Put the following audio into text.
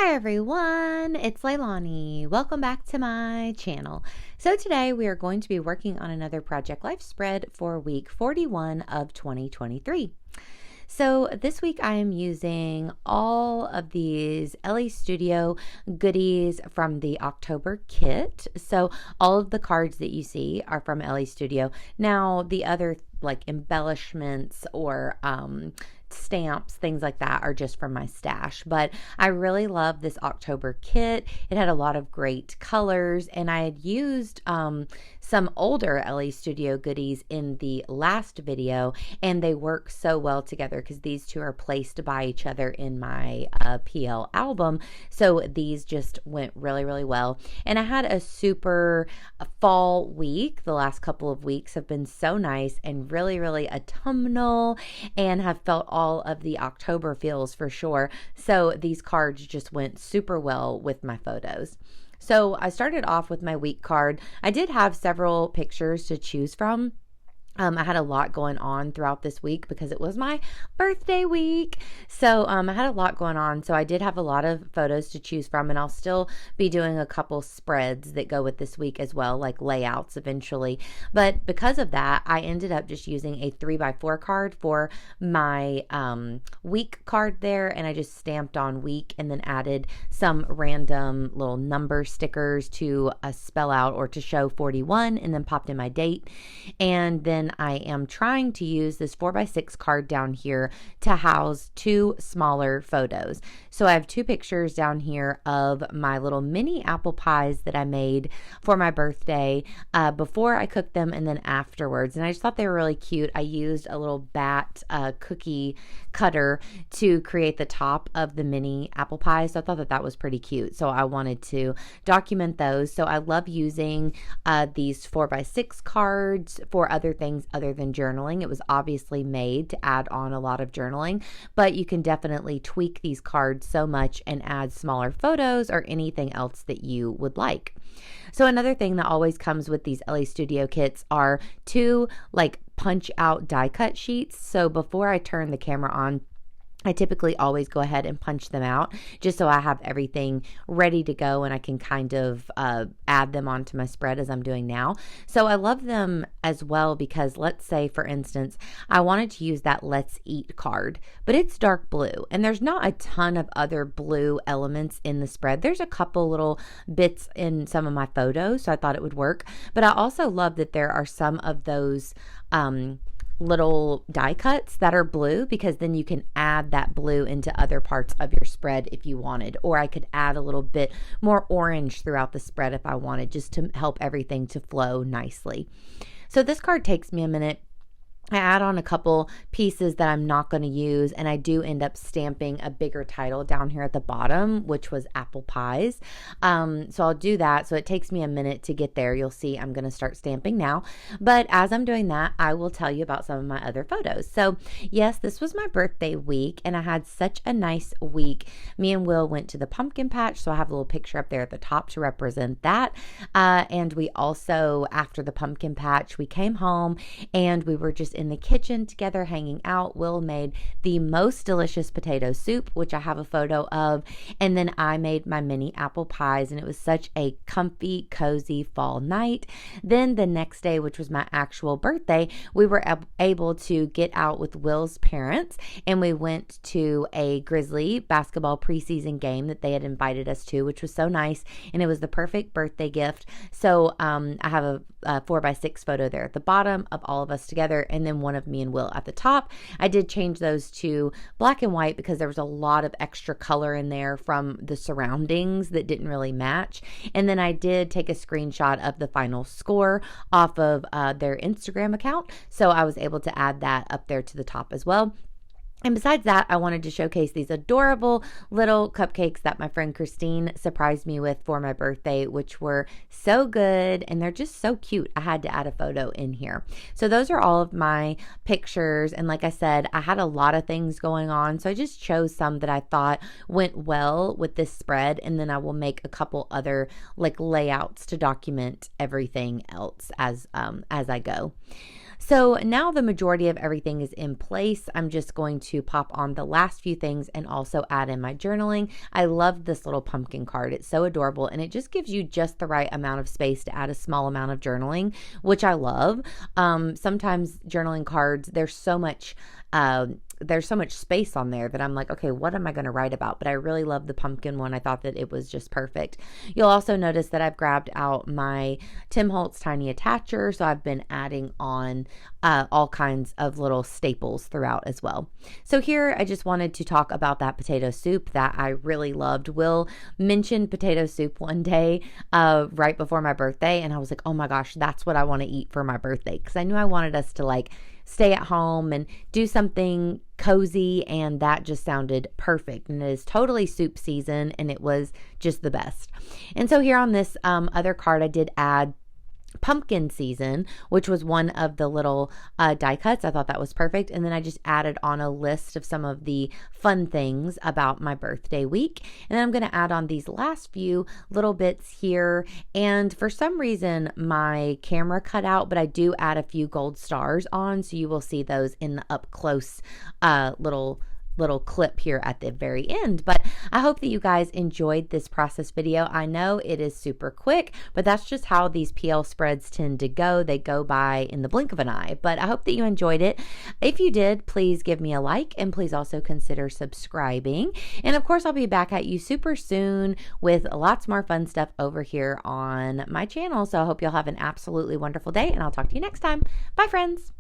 Hi everyone, it's Leilani. Welcome back to my channel. So today we are going to be working on another Project Life spread for week 41 of 2023. So this week I am using all of these LA Studio goodies from the October kit. So all of the cards that you see are from LA Studio. Now the other like embellishments or stamps, things like that are just from my stash. But I really love this October kit. It had a lot of great colors, and I had used some older LA Studio goodies in the last video, and they work so well together because these two are placed by each other in my PL album. So these just went really, really well. And I had a super fall week. The last couple of weeks have been so nice and really, really autumnal, and have felt all of the October feels for sure. So these cards just went super well with my photos. So I started off with my week card. I did have several pictures to choose from. I had a lot going on throughout this week because it was my birthday week. So I had a lot going on. So I did have a lot of photos to choose from, and I'll still be doing a couple spreads that go with this week as well, like layouts eventually. But because of that, I ended up just using a 3x4 card for my week card there. And I just stamped on week and then added some random little number stickers to spell out or to show 41, and then popped in my date. And then I am trying to use this 4x6 card down here to house two smaller photos. So I have two pictures down here of my little mini apple pies that I made for my birthday before I cooked them and then afterwards. And I just thought they were really cute. I used a little bat cookie cutter to create the top of the mini apple pie. So I thought that that was pretty cute. So I wanted to document those. So I love using these 4x6 cards for other things other than journaling. It was obviously made to add on a lot of journaling, but you can definitely tweak these cards so much and add smaller photos or anything else that you would like. So another thing that always comes with these LA Studio kits are two like punch out die cut sheets. So before I turn the camera on, I typically always go ahead and punch them out just so I have everything ready to go and I can kind of add them onto my spread as I'm doing now. So I love them as well because let's say, for instance, I wanted to use that Let's Eat card, but it's dark blue and there's not a ton of other blue elements in the spread. There's a couple little bits in some of my photos, so I thought it would work. But I also love that there are some of those little die cuts that are blue, because then you can add that blue into other parts of your spread if you wanted, or I could add a little bit more orange throughout the spread if I wanted, just to help everything to flow nicely. So this card takes me a minute. I add on a couple pieces that I'm not going to use, and I do end up stamping a bigger title down here at the bottom, which was apple pies. So I'll do that. So it takes me a minute to get there. You'll see I'm going to start stamping now. But as I'm doing that, I will tell you about some of my other photos. So yes, this was my birthday week, and I had such a nice week. Me and Will went to the pumpkin patch, so I have a little picture up there at the top to represent that. And we also, after the pumpkin patch, we came home and we were just in the kitchen together hanging out. Will made the most delicious potato soup, which I have a photo of, and then I made my mini apple pies, and it was such a comfy, cozy fall night. Then the next day, which was my actual birthday, we were able to get out with Will's parents, and we went to a Grizzly basketball preseason game that they had invited us to, which was so nice, and it was the perfect birthday gift. So I have a 4x6 photo there at the bottom of all of us together, and then one of me and Will at the top. I did change those to black and white because there was a lot of extra color in there from the surroundings that didn't really match. And then I did take a screenshot of the final score off of their Instagram account, so I was able to add that up there to the top as well. And besides that, I wanted to showcase these adorable little cupcakes that my friend Christine surprised me with for my birthday, which were so good, and they're just so cute. I had to add a photo in here. So those are all of my pictures, and like I said, I had a lot of things going on, so I just chose some that I thought went well with this spread, and then I will make a couple other like layouts to document everything else as I go. So now the majority of everything is in place. I'm just going to pop on the last few things and also add in my journaling. I love this little pumpkin card. It's so adorable, and it just gives you just the right amount of space to add a small amount of journaling, which I love. Sometimes journaling cards, there's so much space on there that I'm like, okay, what am I going to write about? But I really love the pumpkin one. I thought that it was just perfect. You'll also notice that I've grabbed out my Tim Holtz Tiny Attacher. So I've been adding on all kinds of little staples throughout as well. So here I just wanted to talk about that potato soup that I really loved. Will mentioned potato soup one day right before my birthday. And I was like, oh my gosh, that's what I want to eat for my birthday. Because I knew I wanted us to like stay at home and do something cozy, and that just sounded perfect. And it is totally soup season, and it was just the best. And so here on this other card, I did add pumpkin season, which was one of the little die cuts. I thought that was perfect. And then I just added on a list of some of the fun things about my birthday week. And then I'm going to add on these last few little bits here. And for some reason, my camera cut out, but I do add a few gold stars on. So you will see those in the up close little clip here at the very end. But I hope that you guys enjoyed this process video. I know it is super quick, but that's just how these PL spreads tend to go. They go by in the blink of an eye. But I hope that you enjoyed it. If you did, please give me a like, and please also consider subscribing. And of course, I'll be back at you super soon with lots more fun stuff over here on my channel. So I hope you'll have an absolutely wonderful day, and I'll talk to you next time. Bye, friends.